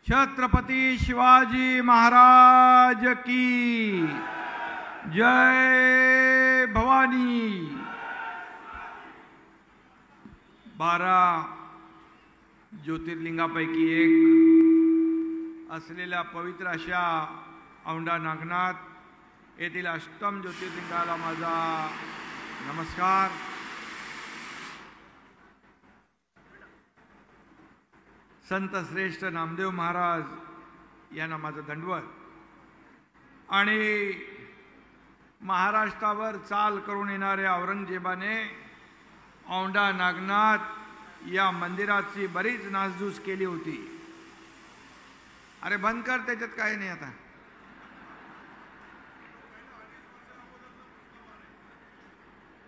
छत्रपती शिवाजी महाराज की जय भवानी। 12 ज्योतिर्लिंगापैकी एक असलेल्या पवित्र अशा औंढा नागनाथ येथील अष्टम ज्योतिर्लिंगाला माझा नमस्कार। संत श्रेष्ठ नामदेव महाराज यांना माझं दंडवत। आणि महाराष्ट्रावर चाल करून येणाऱ्या औरंगजेबाने औंढा नागनाथ या मंदिराची बरीच नासधूस केली होती। अरे बंद कर, त्याच्यात काही नाही आता।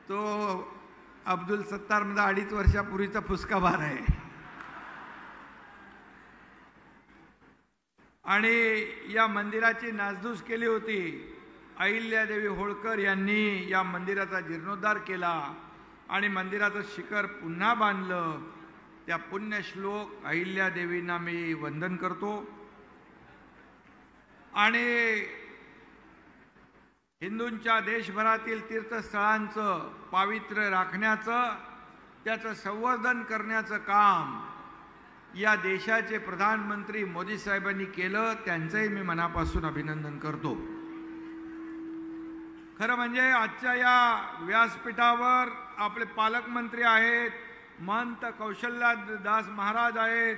तो अब्दुल सत्तार मध्ये 2.5 वर्षापूर्वीचा फुसका भार आहे। आणि या मंदिराची नासधूस केली होती। अहिल्यादेवी होळकर यांनी या मंदिराचा जीर्णोद्धार केला आणि मंदिराचं शिखर पुन्हा बांधलं। त्या पुण्यश्लोक अहिल्यादेवींना मी वंदन करतो। आणि हिंदूंच्या देशभरातील तीर्थस्थळांचं पावित्र्य राखण्याचं, त्याचं संवर्धन करण्याचं काम या देशाचे प्रधानमंत्री मोदी साहेबांनी केलं। त्यांचंही मी मनापासून अभिनंदन करतो। खरं म्हणजे आजच्या या व्यासपीठावर आपले पालकमंत्री आहेत, महंत कौशल्यादास महाराज आहेत,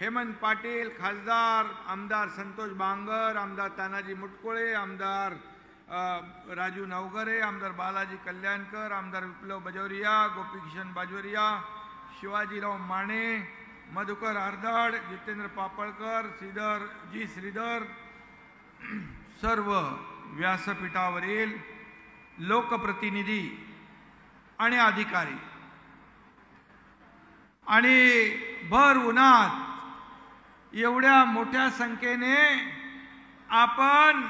हेमंत पाटील खासदार, आमदार संतोष बांगर, आमदार तानाजी मुटकुळे, आमदार राजू नवघरे, आमदार बालाजी कल्याणकर, आमदार विप्लव बाजोरिया, गोपीकिशन बाजोरिया, शिवाजीराव माने, मधुकर आर्दाड, जितेंद्र पापळकर, श्रीधर, सर्व व्यासपीठावरील लोकप्रतिनिधी आणि अधिकारी आणि भर उन्हात एवढ्या मोठ्या संख्येने आपण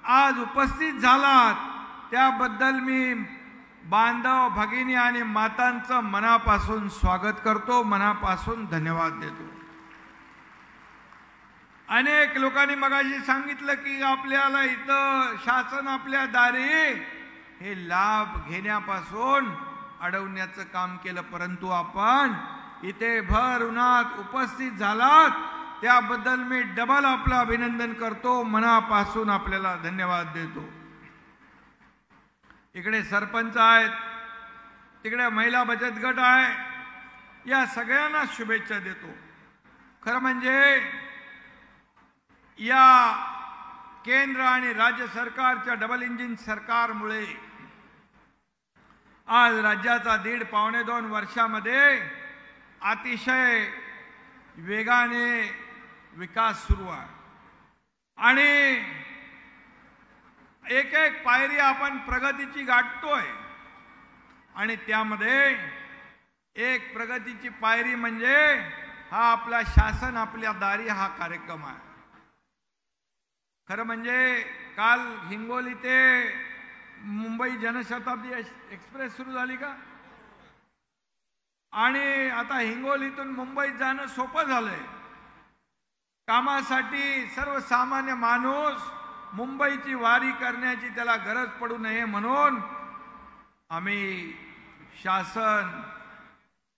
आज उपस्थित झालात, त्याबद्दल मी बांधव भगिनी आणि मातांचं मनापासून स्वागत करतो, मनापासून धन्यवाद देतो। अनेक लोकांनी मगाशी सांगितलं की आपल्याला इथं शासन आपल्या दारी हे लाभ घेण्यापासून अडवण्याचं काम केलं, परंतु आपण इथे भर उन्हात उपस्थित झालात त्याबद्दल मी डबल आपलं अभिनंदन करतो, मनापासून आपल्याला धन्यवाद देतो। इकडे सरपंच आहेत, तिकडे महिला बचत गट आहे, या सगळ्यांना शुभेच्छा देतो। खरं म्हणजे या केंद्र आणि राज्य सरकारच्या डबल इंजिन सरकारमुळे आज राज्याचा 1.5-2 वर्षामध्ये अतिशय वेगाने विकास सुरू आहे आणि एक एक पायरी आपण प्रगतीची गाठतोय। आणि त्यामध्ये एक प्रगतीची पायरी म्हणजे हा आपला शासन आपल्या दारी हा कार्यक्रम आहे। खरं म्हणजे काल हिंगोली ते मुंबई जनशताब्दी एक्सप्रेस सुरू झाली का? आणि आता हिंगोलीतून मुंबईत जाणं सोपं झालंय। कामासाठी सर्वसामान्य माणूस मुंबईची वारी करण्याची त्याला गरज पडू नये म्हणून आम्ही शासन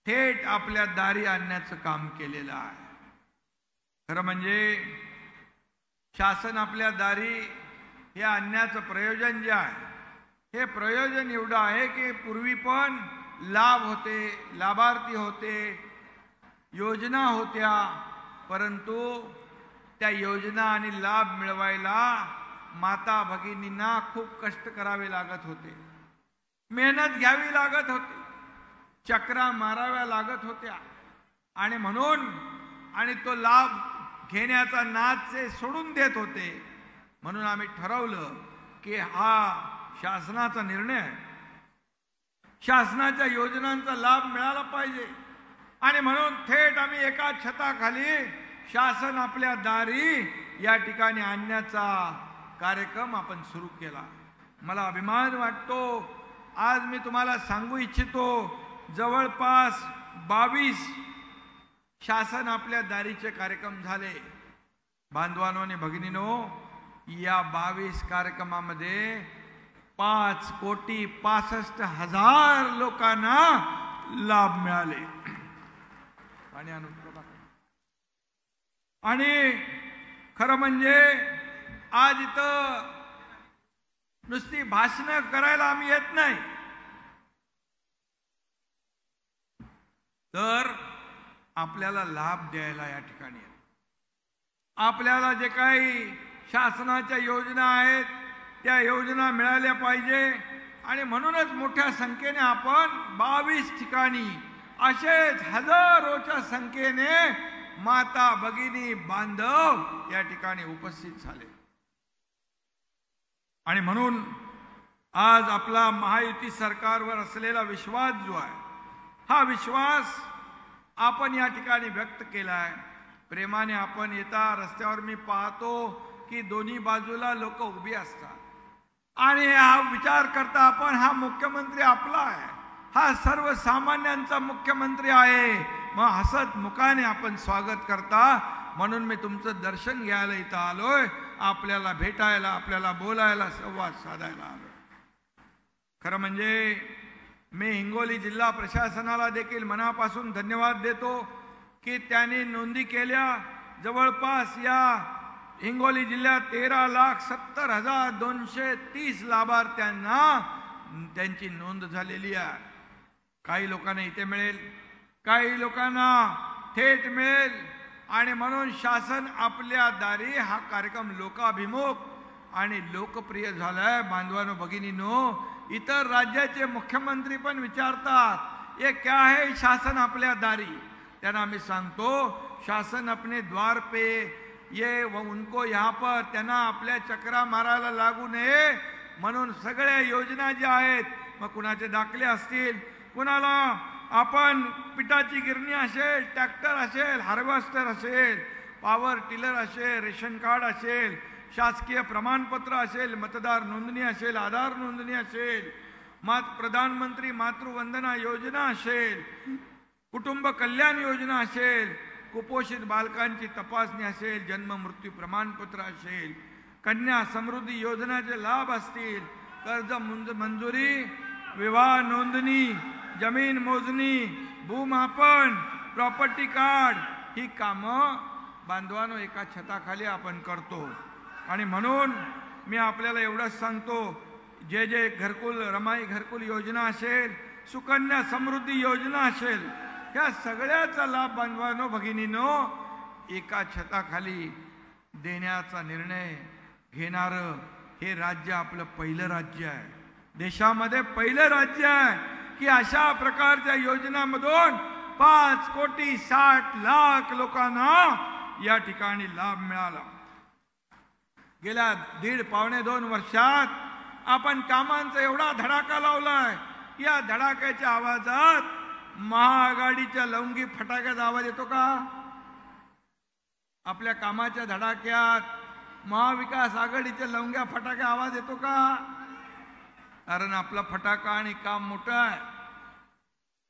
थेट आपल्या दारी आणण्याचं काम केलेलं आहे। खरं म्हणजे शासन आपल्या दारी हे आणण्याचं प्रयोजन जे आहे, हे प्रयोजन एवढं आहे की पूर्वी पण लाभ होते, लाभार्थी होते, योजना होत्या, परंतु त्या योजना आणि लाभ मिळवायला माता भगिनींना खूप कष्ट करावे लागत होते, मेहनत घ्यावी लागत होती, चक्रा माराव्या लागत होत्या। आणि म्हणून आणि तो लाभ घेण्याचा नाद ते सोडून देत होते। म्हणून आम्ही ठरवलं की हा शासनाचा निर्णय आहे, शासनाच्या योजनांचा लाभ मिळाला पाहिजे आणि म्हणून थेट आम्ही एका छताखाली शासन आपल्या दारी या ठिकाणी आणण्याचा कार्यक्रम आपण सुरू केला। मला अभिमान वाटतो, आज मी तुम्हाला सांगू इच्छितो, जवळपास 22 शासन आपल्या दारीचे कार्यक्रम झाले. बांधवांनो आणि भगिनीनो, या 22 कार्यक्रमामध्ये 5,65,00,000 लोकांना लाभ मिळाले. आणि खरं म्हणजे आज इथं नुसती भाषणं करायला आम्ही येत नाही, तर आपल्याला लाभ द्यायला या ठिकाणी आपल्याला जे काही शासनाच्या योजना आहेत त्या योजना मिळाल्या पाहिजे. आणि म्हणूनच मोठ्या संख्येने आपण 22 ठिकाणी असेच हजारोच्या संख्येने माता भगिनी बांधव या ठिकाणी उपस्थित झाले. आणि म्हणून आज आपला महायुती सरकारवर असलेला विश्वास जो आहे, हा विश्वास आपण या ठिकाणी व्यक्त केला आहे. प्रेमाने आपण येता रस्त्यावर मी पाहतो की दोन्ही बाजूला लोक उभी असतात आणि हा विचार करता आपण हा मुख्यमंत्री आपला आहे, हा सर्वसामान्यांचा मुख्यमंत्री आहे. मग हसत मुखाने आपण स्वागत करता. म्हणून मी तुमचं दर्शन घ्यायला इथं आलोय, आपल्याला भेटायला, आपल्याला बोलायला, संवाद साधायला आलोय. खरं म्हणजे मी हिंगोली जिल्हा प्रशासनाला देखील मनापासून धन्यवाद देतो की त्यांनी नोंदी केल्या. जवळपास या हिंगोली जिल्ह्यात 13,70,230 लाभार्थ्यांना त्यांची नोंद झालेली आहे. काही लोकांना इथे मिळेल, काही लोकांना थेट मिळेल. आणि म्हणून शासन आपल्या दारी हा कार्यक्रम लोकाभिमुख आणि लोकप्रिय झालाय. बांधवांनो भगिनींनो, इतर राज्याचे मुख्यमंत्री पण विचारतात ये क्या है शासन आपल्या दारी. त्यांना मी सांगतो शासन अपने द्वार पे ये उनको यहाँ पर त्यांना आपल्या चक्रा मारायला लागू नये म्हणून सगळ्या योजना ज्या आहेत, मग कुणाचे दाखले असतील, कुणाला आपण पिठाची गिरणी असेल, ट्रॅक्टर असेल, हार्वेस्टर असेल, पॉवर टिलर असेल, रेशन कार्ड असेल, शासकीय प्रमाणपत्र असेल, मतदार नोंदणी असेल, आधार नोंदणी असेल, प्रधानमंत्री मातृवंदना योजना असेल, कुटुंब कल्याण योजना असेल, कुपोषित बालकांची तपासणी असेल, जन्म मृत्यू प्रमाणपत्र असेल, कन्या समृद्धी योजनेचे लाभ असतील, कर्ज मंजुरी, विवाह नोंदणी, जमीन मोजणी, भूमापन, प्रॉपर्टी कार्ड, ही कामं बांधवांनो एका छताखाली आपण करतो. आणि म्हणून मी आपल्याला एवढंच सांगतो, जे जे घरकुल, रमाई घरकुल योजना असेल, सुकन्या समृद्धी योजना असेल, या सगळ्याचा लाभ बांधवांनो भगिनींनो एका छताखाली देण्याचा निर्णय घेणारं हे राज्य आपलं पहिलं राज्य आहे. देशामध्ये पहिलं राज्य आहे की अशा प्रकारच्या योजनांमधून 5,60,00,000 लोकांना या ठिकाणी लाभ मिळाला. गेल्या 1.5-2 वर्षात आपण कामांचा एवढा धडाका लावलाय, या धडाक्याच्या आवाजात महाआघाडीच्या लवंगी फटाक्याचा आवाज येतो का? आपल्या कामाच्या धडाक्यात महाविकास आघाडीच्या लवंग्या फटाक्या आवाज येतो का? कारण आपला फटाका आणि काम मोठं आहे.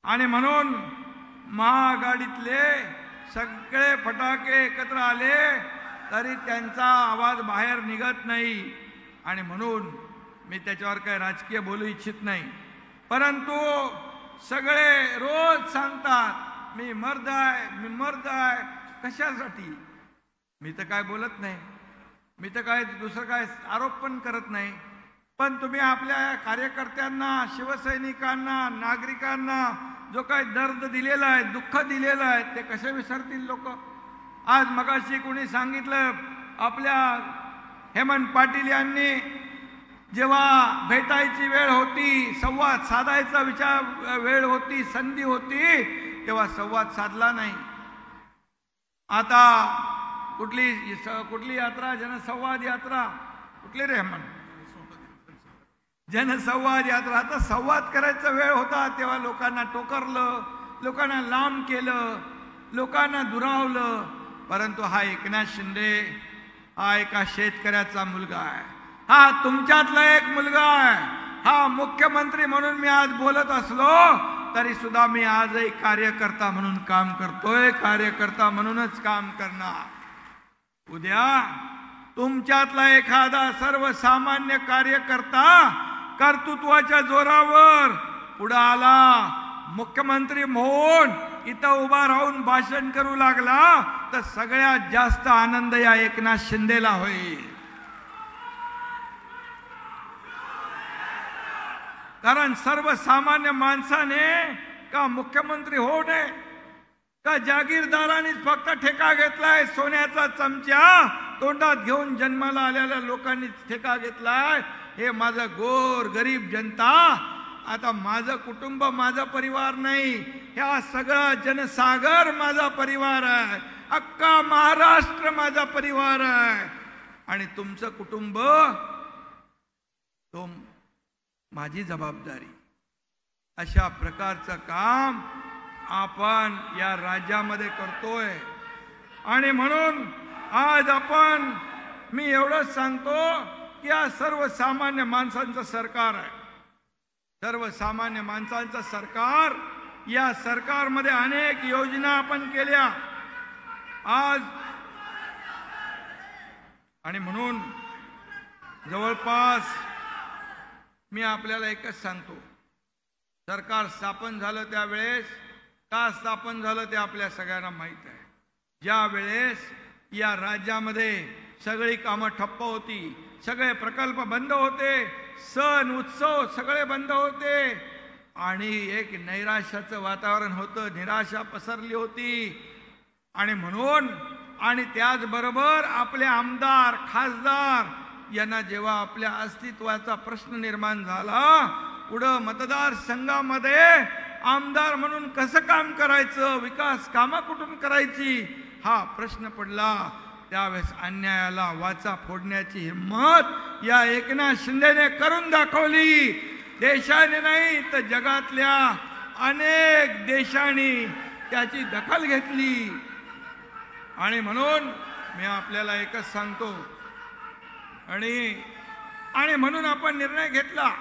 आणि म्हणून महाआघाडीतले सगळे फटाके एकत्र आले तरी त्यांचा आवाज बाहेर निघत नाही. आणि म्हणून मी त्याच्यावर काही राजकीय बोलू इच्छित नाही, परंतु सगळे रोज सांगतात मी मर्द आहे, मी मर्द आहे. कशासाठी? मी तर काय बोलत नाही, मी तर काय दुसरं काय आरोप पण करत नाही. पण तुम्ही आपल्या कार्यकर्त्यांना, शिवसैनिकांना, नागरिकांना जो काही दर्द दिलेला आहे, दुःख दिलेलं आहे, ते कसे विसरतील लोक? आज मगाशी कोणी सांगितलं, आपल्या हेमंत पाटील यांनी जेव्हा भेटायची वेळ होती, संवाद साधायचा वेळ होती, संधी होती, तेव्हा संवाद साधला नाही. आता कुठली यात्रा, जनसंवाद यात्रा कुठली रे हेमंत? जनसंवाद यात्रा. आता संवाद करायचा वेळ होता तेव्हा लोकांना टोकरलं, लोकांना लांब केलं, लोकांना दुरावलं. परंतु हा एकनाथ शिंदे हा एका शेतकऱ्याचा मुलगा आहे, हा तुमच्यातला एक मुलगा आहे. हा मुख्यमंत्री म्हणून मी आज बोलत असलो तरी सुद्धा मी आजही कार्यकर्ता म्हणून काम करतोय, कार्यकर्ता म्हणूनच काम करणार। उद्या तुमच्यातला एखादा सर्वसामान्य कार्यकर्ता कर्तृत्वाच्या जोरावर पुढे आला, मुख्यमंत्री म्हणून इथं उभा राहून भाषण करू लागला, तर सगळ्यात जास्त आनंद या एकनाथ शिंदेला होईल। कारण सर्वसामान्य माणसाने का मुख्यमंत्री होऊ नये का जागीरदारांनीच फक्त ठेका घेतलाय, सोन्याचा चमचा तोंडात घेऊन जन्माला आलेल्या लोकांनी ठेका घेतलाय। हे माझं गोर गरीब जनता, आता माझं कुटुंब माझा परिवार नाही, ह्या सगळा जनसागर माझा परिवार आहे, अख्खा महाराष्ट्र माझा परिवार आहे, आणि तुमचं कुटुंब तो माझी जबाबदारी। अशा प्रकारचं काम आपण या राज्यामध्ये करतोय। आणि म्हणून आज आपण, मी एवढंच सांगतो की या सर्वसामान्य माणसांचं सरकार आहे, सर्वसामान्य माणसांचं सरकार। या सरकारमध्ये अनेक योजना आपण केल्या आज, आणि म्हणून जवळपास मी आपल्याला एकच सांगतो, सरकार स्थापन झालं त्यावेळेस का स्थापन झालं ते आपल्या सगळ्यांना माहीत आहे। ज्या वेळेस या राज्यामध्ये सगळी कामं ठप्प होती, सगळे प्रकल्प बंद होते, सण उत्सव सगळे बंद होते, आणि एक नैराश्याचं वातावरण होतं, निराशा पसरली होती। आणि म्हणून, आणि त्याचबरोबर आपले आमदार खासदार यांना जेव्हा आपल्या अस्तित्वाचा प्रश्न निर्माण झाला, पुढं मतदारसंघामध्ये आमदार म्हणून कसं काम करायचं, विकास कामं कुठून करायची, हा प्रश्न पडला। त्यावेळेस अन्यायाला वाचा फोडण्याची हिम्मत या एकनाथ शिंदेने करून दाखवली। देशाने नाही तर जगातल्या अनेक देशांनी त्याची दखल घेतली। आणि म्हणून मी आपल्याला एकच सांगतो, आणि म्हणून आपण निर्णय घेतला।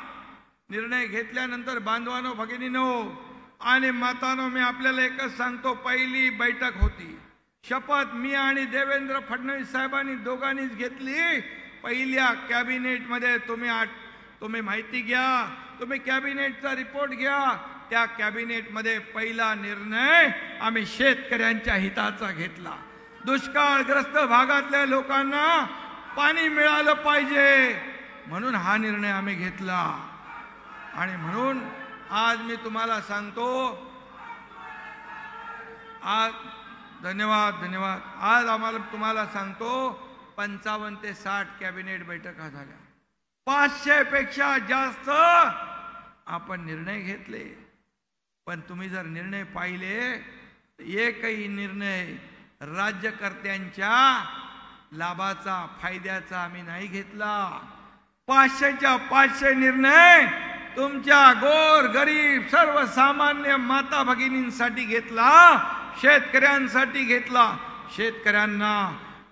निर्णय घेतल्यानंतर बांधवानो, भगिनीनो आणि मातानो, मी आपल्याला एकच सांगतो, पहिली बैठक होती, शपथ मी आणि देवेंद्र फडणवीस साहेबांनी दोघांनीच घेतली। पहिल्या कॅबिनेटमध्ये तुम्ही माहिती घ्या, तुम्ही कॅबिनेटचा रिपोर्ट घ्या। त्या कॅबिनेटमध्ये पहिला निर्णय आम्ही शेतकऱ्यांच्या हिताचा घेतला। दुष्काळग्रस्त भागातल्या लोकांना पाणी मिळालं पाहिजे म्हणून हा निर्णय आम्ही घेतला। आणि म्हणून आज मी तुम्हाला सांगतो, आज धन्यवाद, आज आम्हाला तुम्हाला सांगतो 55 ते 60 कॅबिनेट बैठका झाल्या, 500 पेक्षा जास्त आपण निर्णय घेतले। पण तुम्ही जर निर्णय पाहिले, एकही निर्णय राज्यकर्त्यांच्या लाभाचा, फायद्याचा आम्ही नाही घेतला। 500च्या 500 निर्णय तुमच्या गोर गरीब सर्वसामान्य माता भगिनींसाठी घेतला, शेतकऱ्यांसाठी घेतला। शेतकऱ्यांना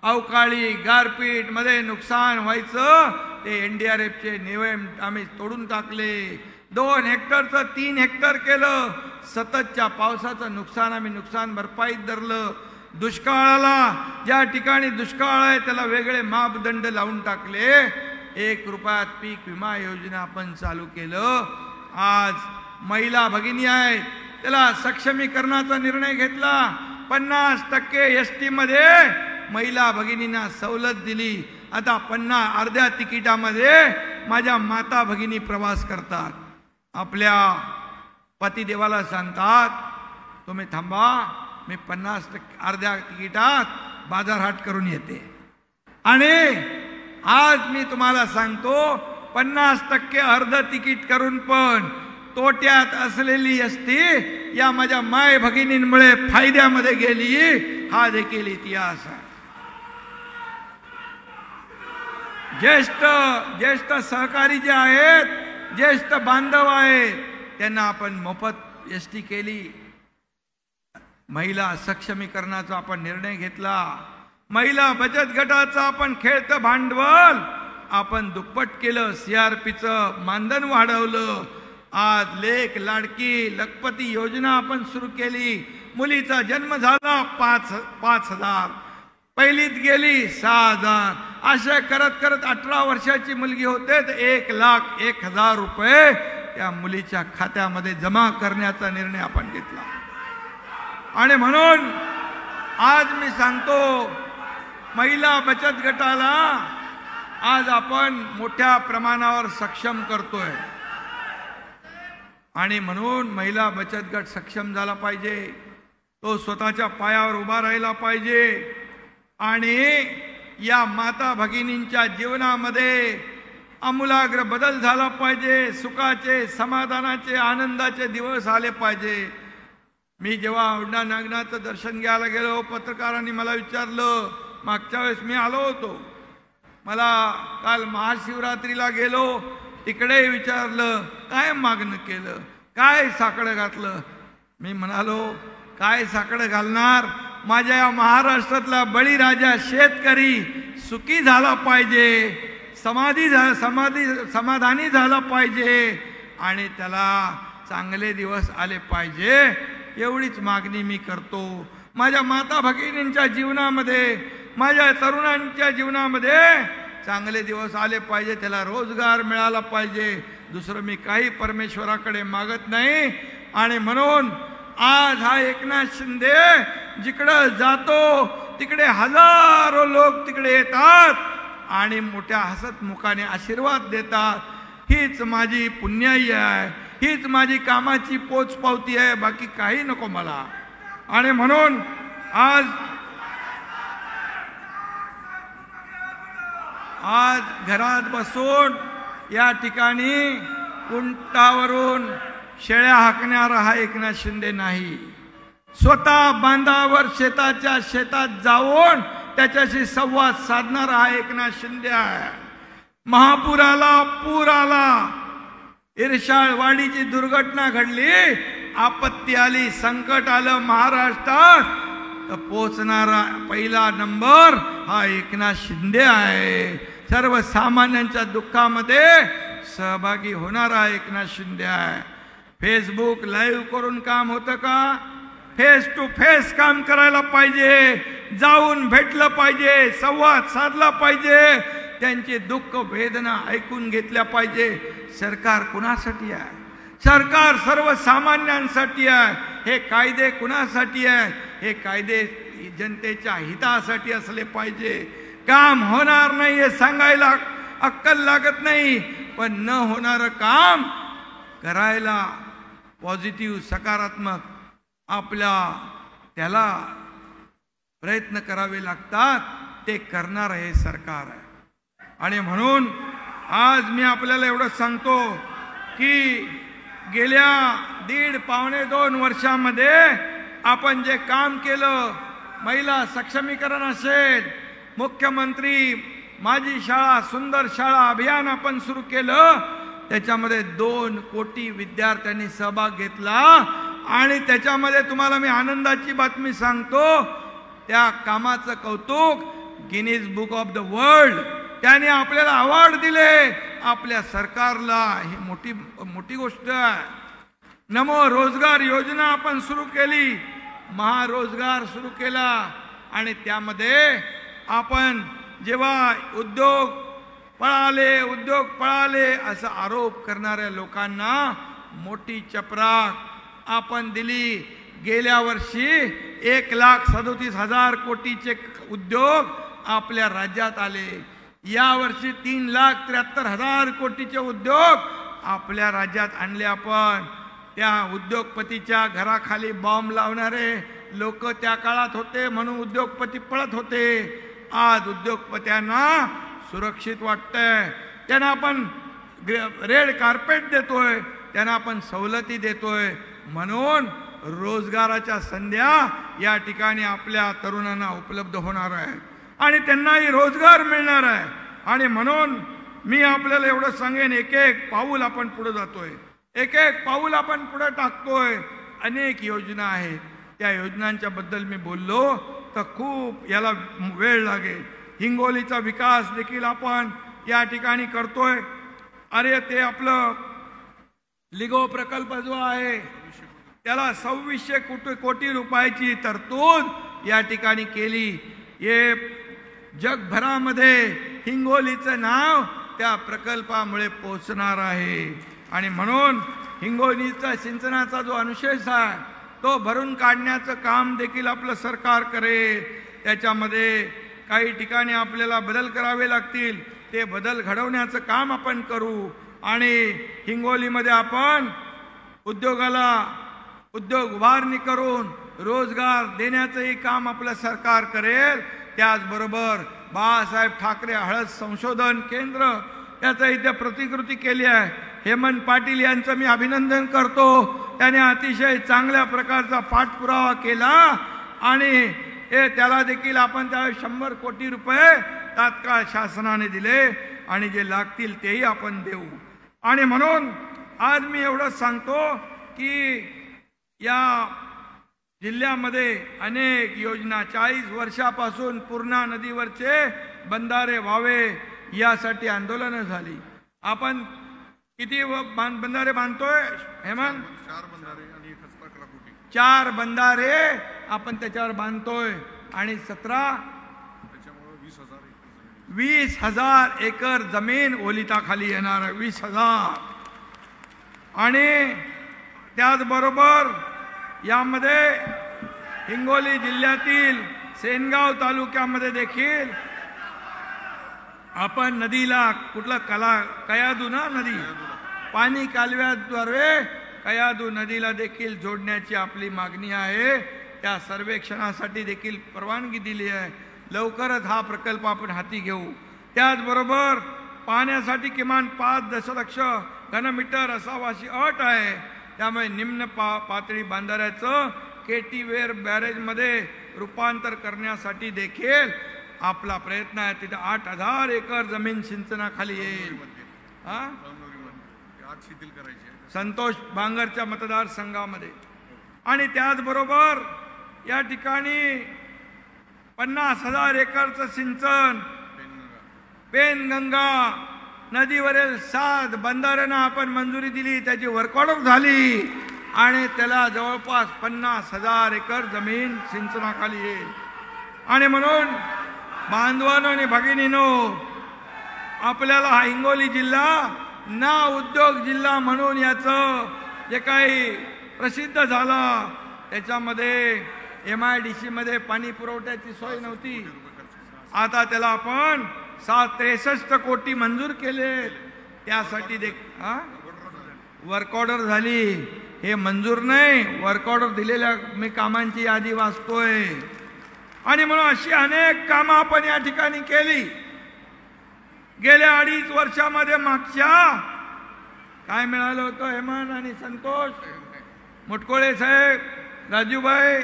अवकाळी गारपीट मध्ये नुकसान व्हायचं, ते NDRFचे नियम आम्ही तोडून टाकले। 2 हेक्टरचं 3 हेक्टर केलं। सततच्या पावसाचं नुकसान आम्ही नुकसान भरपाईत धरलं। दुष्काळाला, ज्या ठिकाणी दुष्काळ आहे त्याला वेगळे मापदंड लावून टाकले। 1 रुपयात पीक विमा योजना आपण चालू केलं। आज महिला भगिनी आहेत त्याला सक्षमीकरणाचा निर्णय घेतला। 50% ST मध्ये महिला भगिनींना सवलत दिली। आता अर्ध्या तिकिटामध्ये माझ्या माता भगिनी प्रवास करतात। आपल्या पतिदेवाला सांगतात, तुम्ही थांबा, मी 50% अर्ध्या तिकिटात बाजारहाट करून येते। आणि आज मी तुम्हाला सांगतो, 50% अर्ध तिकीट करून पण तोट्यात असलेली ST या माझ्या माय भगिनींमुळे फायद्यामध्ये गेली, हा देखील इतिहास आहे। ज्येष्ठ सहकारी जे आहेत, ज्येष्ठ बांधव आहेत, त्यांना आपण मोफत ST केली। महिला सक्षमीकरणाचा आपण निर्णय घेतला। महिला बचत गटाचा आपण खेळतं भांडवल आपण दुप्पट केलं। CRPचं मानधन वाढवलं। आज लेक लाडकी लखपती योजना आपण सुरू केली. मुलीचा जन्म झाला 5,000, पहिलीत गेली 6,000, अशा करत करत 18 वर्षाची मुलगी होते तर 1,01,000 रुपये त्या मुलीच्या खात्यामध्ये जमा करण्याचा निर्णय आपण घेतला. आणि म्हणून आज मी सांगतो, महिला बचत गटाला आज आपण मोठ्या प्रमाणावर सक्षम करतोय. आणि म्हणून महिला बचत गट सक्षम झाला पाहिजे, तो स्वतःच्या पायावर उभा राहिला पाहिजे. आणि या माता भगिनींच्या जीवनामध्ये आमूलाग्र बदल झाला पाहिजे. सुखाचे, समाधानाचे, आनंदाचे दिवस आले पाहिजे. मी जेव्हा औंढा नागनाथचं दर्शन घ्यायला गेलो, पत्रकारांनी मला विचारलं, मागच्या वेळेस मी आलो होतो, मला काल महाशिवरात्रीला गेलो तिकडे विचारलं, काय मागणं केलं, काय साकडं घातलं. मी म्हणालो, काय साकडं घालणार, माझ्या या महाराष्ट्रातला बळीराजा शेतकरी सुखी झाला पाहिजे, समाधानी झाला पाहिजे आणि त्याला चांगले दिवस आले पाहिजे, एवढीच मागणी मी करतो. माझ्या माता भगिनींच्या जीवनामध्ये, माझ्या तरुणांच्या जीवनामध्ये चांगले दिवस आले पाहिजे, त्याला रोजगार मिळाला पाहिजे. दुसरं मी काही परमेश्वराकडे मागत नाही. आणि म्हणून आज हा एकनाथ शिंदे जिकडं जातो तिकडे हजारो लोक तिकडे येतात आणि मोठ्या हसत मुखाने आशीर्वाद देतात. हीच माझी पुण्याई आहे, हीच माझी कामाची पोचपावती आहे, बाकी काही नको मला. आणि म्हणून आज घरात बसून या ठिकाणी उंटावरून शेळ्या हाकणारा हा एकनाथ शिंदे नाही. स्वतः बांधावर शेताच्या शेतात जाऊन त्याच्याशी संवाद साधणारा हा एकनाथ शिंदे आहे. महापुराला, पूर आला, इरशाळवाडीची दुर्घटना घडली, आपत्ती आली, संकट आलं महाराष्ट्रात, तर पोचणारा पहिला नंबर हा एकनाथ शिंदे आहे. सर्वसामान्यांच्या दुःखामध्ये सहभागी होणारा एकनाथ शिंदे आहे. फेसबुक लाईव्ह करून काम होतं का? फेस टू फेस काम करायला पाहिजे, जाऊन भेटलं पाहिजे, संवाद साधला पाहिजे, त्यांचे दुःख वेदना ऐकून घेतल्या पाहिजे. सरकार कुणासाठी आहे? सरकार सर्वसामान्यांसाठी आहे. हे कायदे कुणासाठी आहे? हे कायदे जनतेच्या हितासाठी असले पाहिजे. काम होणार नाही हे सांगायला अक्कल लागत नाही, पण न होणारं काम करायला पॉझिटिव्ह, सकारात्मक त्याला प्रयत्न करावे लागतात. ते करणार हे सरकार आहे. आणि म्हणून आज मी आपल्याला एवढं सांगतो की गेल्या 1.5-2 वर्षामध्ये आपण जे काम केलं, महिला सक्षमीकरण असेल, मुख्यमंत्री माझी शाळा सुंदर शाळा अभियान आपण सुरू केलं, त्याच्यामध्ये 2 कोटी विद्यार्थ्यांनी सहभाग घेतला. आणि त्याच्यामध्ये तुम्हाला मी आनंदाची बातमी सांगतो, त्या कामाचं कौतुक Guinness book of the world त्याने आपल्याला अवॉर्ड दिले. आपल्या सरकारला ही मोठी गोष्ट आहे. नमो रोजगार योजना आपण सुरू केली, महारोजगार सुरू केला. आणि त्यामध्ये आपण जेव्हा उद्योग पळाले असा आरोप करणाऱ्या लोकांना मोठी चपराक आपण दिली. गेल्या वर्षी 1,37,000 कोटीचे उद्योग आपल्या राज्यात आले. या वर्षी 3,73,000 कोटीचे उद्योग आपल्या राज्यात आणले. आपण त्या उद्योगपतीच्या घराखाली बॉम्ब लावणारे लोक त्या काळात होते म्हणून उद्योगपती पळत होते. आज उद्योगपत्यांना सुरक्षित वाटतंय, त्यांना आपण रेड कार्पेट देतोय, त्यांना आपण सवलती देतोय. म्हणून रोजगाराच्या संध्या या ठिकाणी आपल्या तरुणांना उपलब्ध होणार आहे आणि त्यांनाही रोजगार मिळणार आहे. आणि म्हणून मी आपल्याला एवढं सांगेन, एक पाऊल आपण पुढे जातोय, एक पाऊल आपण पुढे टाकतोय. अनेक योजना आहेत, त्या योजनांच्या बद्दल मी बोललो तर खूप याला वेळ लागेल. हिंगोलीचा विकास देखील आपण या ठिकाणी करतोय. अरे ते आपलं लिगो प्रकल्प जो आहे त्याला 2600 कोटी रुपयाची तरतूद या ठिकाणी केली। हे जगभरामध्ये हिंगोलीचं नाव त्या प्रकल्पामुळे पोहोचणार आहे आणि म्हणून हिंगोलीचा सिंचनाचा जो अनुशेष आहे तो भरून काढण्याचं काम देखील आपलं सरकार करेल। त्याच्यामध्ये काही ठिकाणी आपल्याला बदल करावे लागतील, ते बदल घडवण्याचं काम आपण करू आणि हिंगोलीमध्ये आपण उद्योगाला उद्योग उभारणी करून रोजगार देण्याचंही काम आपलं सरकार करेल। त्याचबरोबर बाळासाहेब ठाकरे हळद संशोधन केंद्र याचा इथे प्रतिकृती केली आहे। हेमंत पाटील यांचं मी अभिनंदन करतो, त्याने अतिशय चांगल्या प्रकारचा पाठपुरावा केला आणि त्याला देखील आपण त्या 100 कोटी रुपये तात्काळ शासनाने दिले आणि जे लागतील तेही आपण देऊ। आणि म्हणून आज मी एवढं सांगतो की या जिल्ह्यामध्ये अनेक योजना 40 वर्षापासून पूर्णा नदीवरचे बंधारे व्हावे यासाठी आंदोलनं झाली। आपण किती बंधारे बांधतोय हेमंत? 4 बंधारे आणि 11 कोटी 4 बंधारे आपण त्याच्यावर बांधतोय आणि 17 त्याच्यामुळे 20,000 एकर जमीन ओलिताखाली येणार आहे। 20,000 आणि त्याचबरोबर यामध्ये हिंगोली जिल्ह्यातील सेनगाव तालुक्यामध्ये देखील आपण नदीला कुठला कयादू ना नदी पाणी कालव्याद्वारे कयादू नदीला देखील जोडण्याची आपली मागणी आहे। त्या सर्वेक्षणासाठी देखील परवानगी दिली आहे। लवकरच हा प्रकल्प आपण हाती घेऊ। त्याचबरोबर पाण्यासाठी किमान 5 दशलक्ष घनमीटर असावा अशी अट आहे। त्यामुळे निम्न पातळी बंधाऱ्याचं केटीवेर बॅरेजमध्ये रूपांतर करण्यासाठी देखील आपला प्रयत्न आहे। तिथे 8,000 एकर जमीन सिंचनाखाली येईल। संतोष बांगरच्या मतदारसंघामध्ये आणि त्याचबरोबर या ठिकाणी 50,000 एकरचं सिंचन पेनगंगा नदीवरील 7 बंधाऱ्यांना आपण मंजुरी दिली, त्याची वर्कऑर्डर झाली आणि त्याला जवळपास 50,000 एकर जमीन सिंचनाखाली येईल। आणि म्हणून बांधवांनो आणि भगिनींनो, आपल्याला हा हिंगोली जिल्हा ना उद्योग जिल्हा म्हणून याचं जे काही प्रसिद्ध झाला, त्याच्यामध्ये MIDC मध्ये पाणी पुरवठ्याची सोय नव्हती। आता त्याला आपण 63 कोटी मंजूर केले, त्यासाठी वर्क ऑर्डर झाली। हे मंजूर नाही, वर्क ऑर्डर दिलेल्या मी कामांची यादी वाचतोय आणि म्हणून अशी अनेक कामं आपण या ठिकाणी केली। गेल्या 2.5 वर्षामध्ये मागच्या काय मिळालं होतं हेमंत आणि संतोष मुटकुळे साहेब, राजूभाई,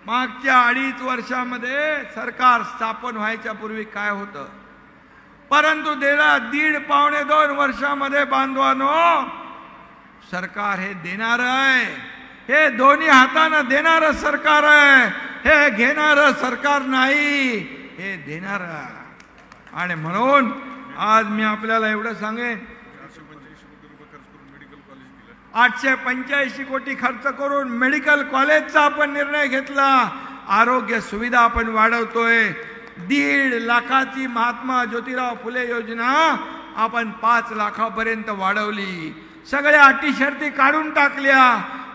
मागच्या 2.5 वर्षामध्ये सरकार स्थापन व्हायच्या पूर्वी काय होतं, परंतु गेल्या 1.5-2 वर्षामध्ये बांधवांनो सरकार हे देणार आहे। हे दोन्ही हातानं देणारं सरकार आहे, हे घेणारं सरकार नाही, हे देणार आहे। आणि म्हणून आज मी आपल्याला एवढं सांगेन, 885 कोटी खर्च करून मेडिकल कॉलेजचा आपण निर्णय घेतला। आरोग्य सुविधा आपण वाढवतोय। 1.5 लाखाची महात्मा ज्योतिराव फुले योजना आपण 5 लाखापर्यंत वाढवली। सगळ्या अटी शर्ती काढून टाकल्या।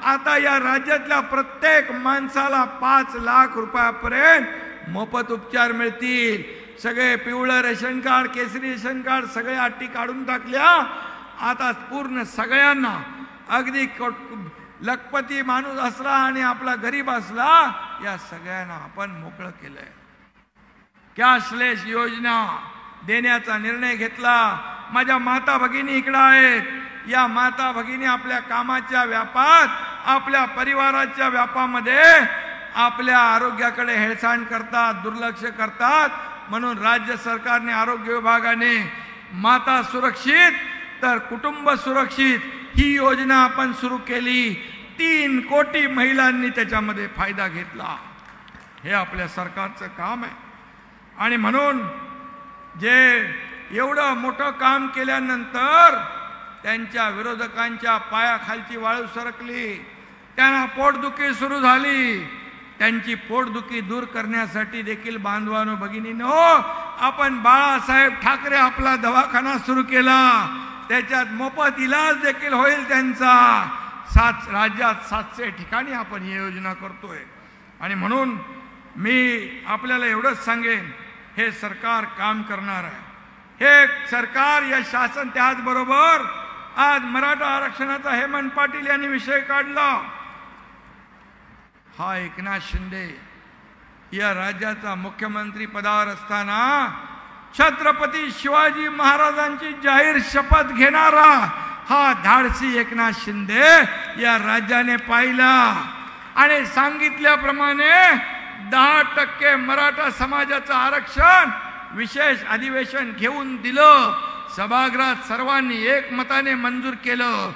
आता या राज्यातल्या प्रत्येक माणसाला 5 लाख रुपयापर्यंत मोफत उपचार मिळतील। सगळे पिवळं रेशन कार्ड, केसरी रेशन कार्ड, सगळ्या अटी काढून टाकल्या। आता पूर्ण सगळ्यांना, अगदी लखपती माणूस असला आणि आपला गरीब असला, या सगळ्यांना आपण मोकळं केलंय। कॅशलेस योजना देण्याचा निर्णय घेतला। माझ्या माता भगिनी इकडे आहेत, या माता भगिनी आपल्या कामाच्या व्यापात, आपल्या परिवाराच्या व्यापामध्ये आपल्या आरोग्याकडे हेळसांड करतात, दुर्लक्ष करतात। म्हणून राज्य सरकारने, आरोग्य विभागाने माता सुरक्षित तर कुटुंब सुरक्षित ही योजना आपण सुरू केली। 3 कोटी महिलांनी त्याच्यामध्ये फायदा घेतला। हे आपल्या सरकारचं काम आहे। आणि म्हणून जे एवढं मोठं काम केल्यानंतर त्यांच्या विरोधकांच्या पायाखालची वाळू सरकली, त्यांना पोटदुखी सुरू झाली. त्यांची पोटदुखी दूर करण्यासाठी देखील बांधवानो भगिनीनो आपण बाळासाहेब ठाकरे आपला दवाखाना सुरू केला. त्याच्यात मोफत इलाज देखील होईल त्यांचा. राज्यात 700 ठिकाणी आपण ही योजना करतोय. आणि म्हणून मी आपल्याला एवढंच सांगेन, हे सरकार काम करणार आहे. हे सरकार, या शासन, त्याचबरोबर आज मराठा आरक्षणाचा हेमंत पाटील यांनी विषय काढला. हा एकनाथ शिंदे या राज्याचा मुख्यमंत्री पदावर असताना छत्रपती शिवाजी महाराजांची जाहीर शपथ घेणारा हा धाडसी एकनाथ शिंदे या राज्याने पाहिला आणि सांगितल्याप्रमाणे 10% मराठा समाजाचं आरक्षण विशेष अधिवेशन घेऊन दिलं. सभागृहात सर्वांनी एकमताने मंजूर केलं.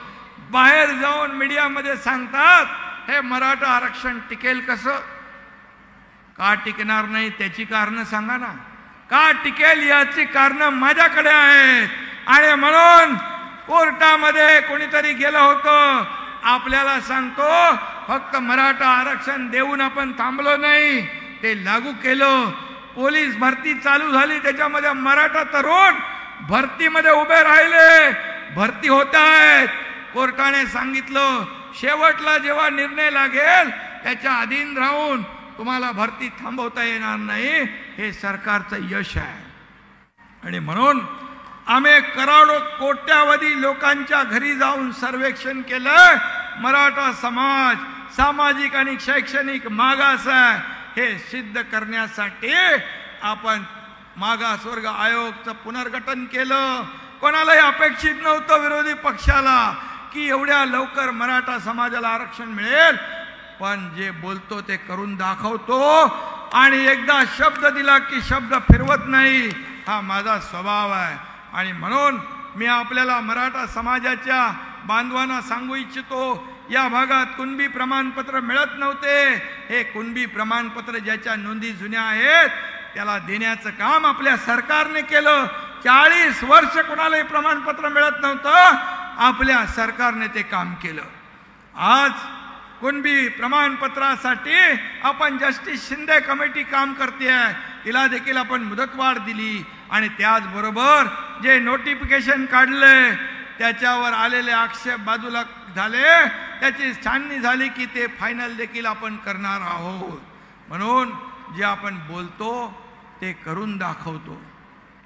बाहेर जाऊन मीडियामध्ये सांगतात हे मराठा आरक्षण टिकेल कसं? का टिकणार नाही त्याची कारणं सांगा ना. का टिकेल याची कारणं माझ्याकडे आहेत. आणि म्हणून कोर्टामध्ये कोणीतरी गेलं होतं. आपल्याला सांगतो, फक्त मराठा आरक्षण देऊन आपण थांबलो नाही, ते लागू केलं. पोलीस भरती चालू झाली, त्याच्यामध्ये मराठा तरुण भरतीमध्ये उभे राहिले, भरती होत आहेत. कोर्टाने सांगितलं शेवटला जेव्हा निर्णय लागेल त्याच्या अधीन राहून तुम्हाला भरती थांबवता येणार नाही. हे सरकारचं यश आहे. आणि म्हणून आम्ही करोडो कोट्यावधी लोकांच्या घरी जाऊन सर्वेक्षण केलं. मराठा समाज सामाजिक आणि शैक्षणिक मागास आहे हे सिद्ध करण्यासाठी आपण मागासवर्ग आयोगचं पुनर्गठन केलं. कोणालाही अपेक्षित नव्हतं विरोधी पक्षाला की एवढ्या लवकर मराठा समाजाला आरक्षण मिळेल. पण जे बोलतो ते करून दाखवतो आणि एकदा शब्द दिला की शब्द फिरवत नाही, हा माझा स्वभाव आहे. आणि म्हणून मी आपल्याला मराठा समाजाच्या बांधवांना सांगू इच्छितो, या भागात कुणबी प्रमाणपत्र मिळत नव्हते. हे कुणबी प्रमाणपत्र ज्याच्या नोंदी जुन्या आहेत त्याला देण्याचं काम आपल्या सरकारने केलं. 40 वर्ष कोणालाही प्रमाणपत्र मिळत नव्हतं, आपल्या सरकारने ते काम केलं. आज कुणबी प्रमाणपत्रासाठी आपण जस्टिस शिंदे कमिटी काम करते आहे, तिला देखील आपण मुदतवाढ दिली. आणि त्याचबरोबर जे नोटिफिकेशन काढले त्याच्यावर आलेले आक्षेप बाजूला झाले, त्याची छाननी झाली की ते फायनल देखील आपण करणार आहोत. म्हणून जे आपण बोलतो ते करून दाखवतो.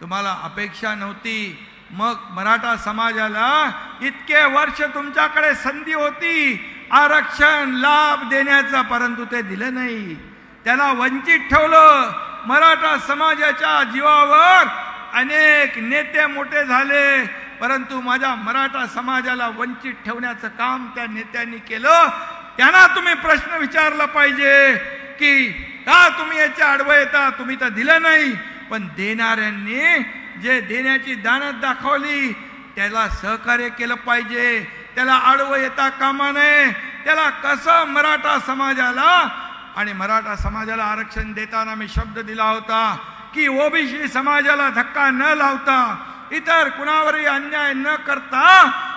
तुम्हाला अपेक्षा नव्हती, मग मराठा समाजाला इतके वर्ष तुमच्याकडे संधी होती आरक्षण लाभ देण्याचा, परंतु ते दिलं नाही. त्याला वंचित ठेवलं. मराठा समाजाच्या जीवावर अनेक नेते मोठे झाले, परंतु माझ्या मराठा समाजाला वंचित ठेवण्याचं काम त्या नेत्यांनी केलं. त्यांना तुम्ही प्रश्न विचारला पाहिजे की का तुम्ही याच्या आडवं येता? तुम्ही तर दिलं नाही. पण देणाऱ्यांनी जे देण्याची दानत दाखवली त्याला सहकार्य केलं पाहिजे, त्याला आडवं येता कामा नये. त्याला कसं मराठा समाजाला आणि मराठा समाजाला आरक्षण देताना मी शब्द दिला होता की ओबीसी समाजाला धक्का न लावता, इतर कुणावरही अन्याय न करता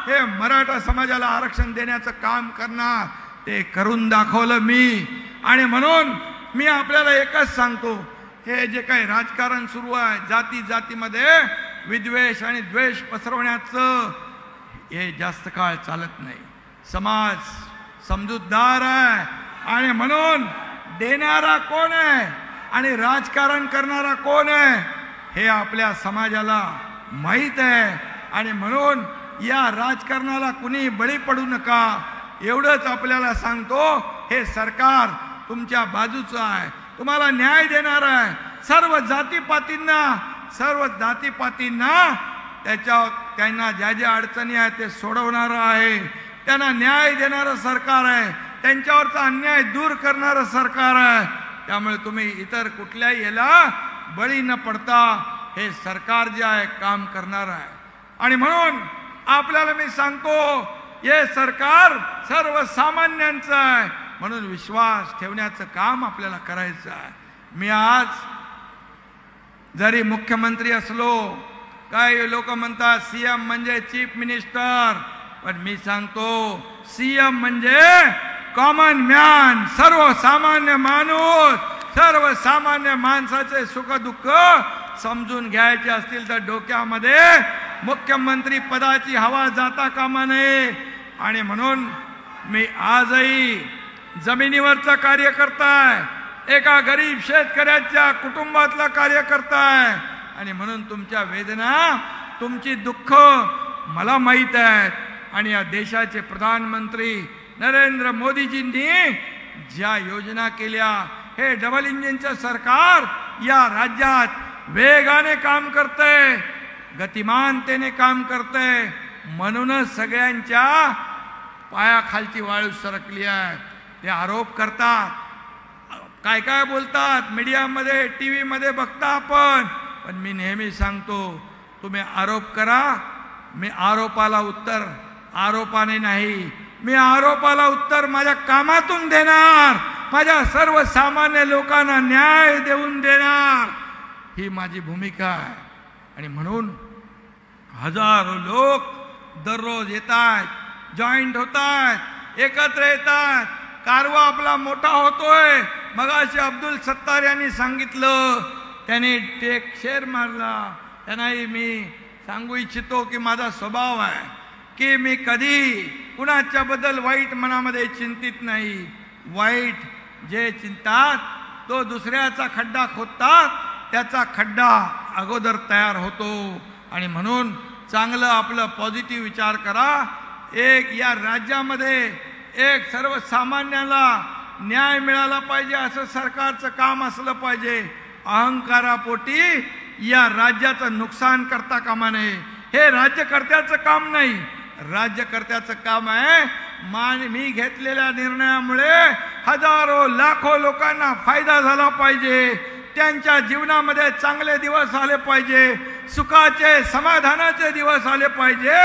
हे मराठा समाजाला आरक्षण देण्याचं काम करणार. ते करून दाखवलं मी. आणि म्हणून मी आपल्याला एकच सांगतो, हे जे काही राजकारण सुरू आहे जाती जातीमध्ये विद्वेष आणि द्वेष पसरवण्याचं, हे जास्त काळ चालत नाही. समाज समजूतदार आहे आणि म्हणून देणारा कोण आहे आणि राजकारण करणारा कोण आहे हे आपल्या समाजाला माहीत आहे. आणि म्हणून या राजकारणाला कुणी बळी पडू नका एवढंच आपल्याला सांगतो. हे सरकार तुमच्या बाजूचं आहे, तुम्हाला न्याय देणार आहे. सर्व जातीपातींना त्यांना ज्या ज्या अडचणी आहेत ते सोडवणारं आहे, त्यांना न्याय देणारं सरकार आहे, त्यांच्यावरचा अन्याय दूर करणारं सरकार आहे. त्यामुळे तुम्ही इतर कुठल्याही याला बळी न पडता हे सरकार जे आहे काम करणार आहे. आणि म्हणून आपल्याला मी सांगतो, हे सरकार सर्वसामान्यांचं आहे, म्हणून विश्वास ठेवण्याचं काम आपल्याला करायचं आहे. मी आज जरी मुख्यमंत्री असलो काही लोक म्हणतात सीएम म्हणजे चीफ मिनिस्टर, पण मी सांगतो सीएम म्हणजे कॉमन मॅन, सर्वसामान्य माणूस. सर्वसामान्य माणसाचे सुख दुःख समजून घ्यायचे असतील तर डोक्यामध्ये मुख्यमंत्री पदाची हवा जाता कामा नये. आणि म्हणून मी आजही जमिनीवरचा कार्यकर्ता आहे, एका गरीब शेतकऱ्याच्या कुटुंबातला कार्यकर्ता आहे. आणि म्हणून तुमच्या वेदना, तुमची दुःख मला माहीत आहेत. आणि या देशाचे प्रधानमंत्री नरेंद्र मोदीजींनी ज्या योजना केल्या, हे डबल इंजिनचं सरकार या राज्यात वेगाने काम करते, गतिमानतेने काम करते. म्हणूनच सगळ्यांच्या पायाखालची वाळू सरकली आहे. ते आरोप करतात, काय काय बोलतात मीडियामध्ये, टीव्ही मध्ये बघता आपण. पण मी नेहमी सांगतो, तुम्ही आरोप करा, मी आरोपाला उत्तर आरोपाने नाही, मी आरोपाला उत्तर माझ्या कामातून देणार, माझ्या सर्वसामान्य लोकांना न्याय देऊन देणार. ही माझी भूमिका आहे. आणि म्हणून हजारो लोक दररोज येतात, जॉईंट होतात, एकत्र येतात, कारवा आपला मोठा होतोय. मगाशी अब्दुल सत्तार यांनी सांगितलं, त्यांनी टेक शेअर मारला. त्यांनाही मी सांगू इच्छितो की माझा स्वभाव आहे की मी कधी कुणाच्या बद्दल वाईट मनामध्ये चिंतित नाही. वाईट जे चिंतात तो दुसऱ्याचा खड्डा खोदतात, त्याचा खड्डा अगोदर तयार होतो. आणि म्हणून चांगलं आपलं पॉझिटिव्ह विचार करा. एक या राज्यामध्ये एक सर्वसामान्याला न्याय मिळाला पाहिजे असं सरकारचं काम असलं पाहिजे. अहंकारापोटी या राज्याचं नुकसान करता कामा नये. हे राज्यकर्त्याचं काम नाही, राज्यकर्त्याचं काम आहे मी घेतलेल्या निर्णयामुळे हजारो लाखो लोकांना फायदा झाला पाहिजे, त्यांच्या जीवनामध्ये चांगले दिवस आले पाहिजे, सुखाचे समाधानाचे दिवस आले पाहिजे.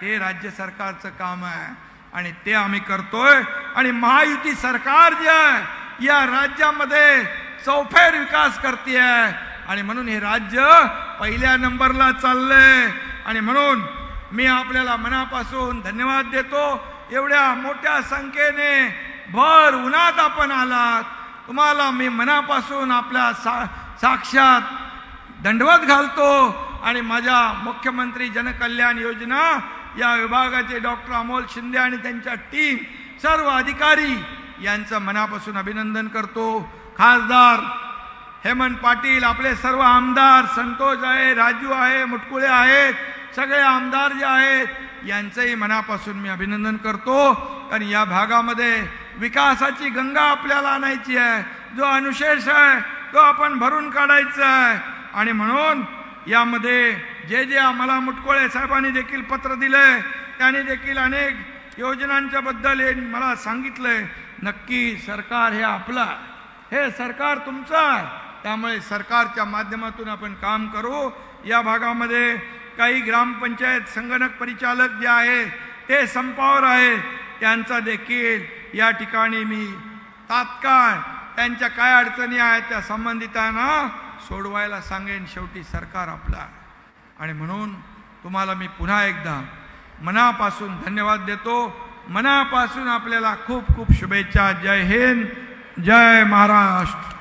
ते राज्य सरकारचं काम आहे आणि ते आम्ही करतोय. आणि महायुती सरकार जे आहे या राज्यामध्ये चौफेर विकास करते आहे. आणि म्हणून हे राज्य पहिल्या नंबरला चाललंय. आणि म्हणून मी आपल्याला मनापासून धन्यवाद देतो. एवढ्या मोठ्या संख्येने भर उन्हात आपण आलात, तुम्हाला मी मनापासून आपल्या साक्षात दंडवत घालतो. आणि माझ्या मुख्यमंत्री जनकल्याण योजना या विभागाचे डॉक्टर अमोल शिंदे आणि त्यांच्या टीम, सर्व अधिकारी यांचं मनापासून अभिनंदन करतो. खासदार हेमंत पाटील, आपले सर्व आमदार, संतोष आहे, राजू आहे, मुटकुळे आहेत, सगळे आमदार जे आहेत यांचंही मनापासून मी अभिनंदन करतो. कारण या भागामध्ये विकासाची गंगा आपल्याला आणायची आहे. जो अनुशेष आहे तो आपण भरून काढायचा आहे. आणि म्हणून यामध्ये जे जे आम्हाला मुटकुळे साहेबांनी देखील पत्र दिले, त्यांनी देखील अनेक योजनांच्या बद्दल मला सांगितलंय. नक्की सरकार हे आपलं, हे सरकार तुमचं आहे. त्यामुळे सरकारच्या माध्यमातून आपण काम करू. या भागामध्ये काही ग्रामपंचायत संगणक परिचालक जे आहेत ते संपावर आहेत, त्यांचा देखील या ठिकाणी मी तात्काळ त्यांच्या काय अडचणी आहेत त्या संबंधितांना सोडवायला सांगेन. शेवटी सरकार आपला. आणि म्हणून तुम्हाला मी पुन्हा एकदा मनापासून धन्यवाद देतो. मनापासून आपल्याला खूप खूप शुभेच्छा. जय हिंद, जय महाराष्ट्र.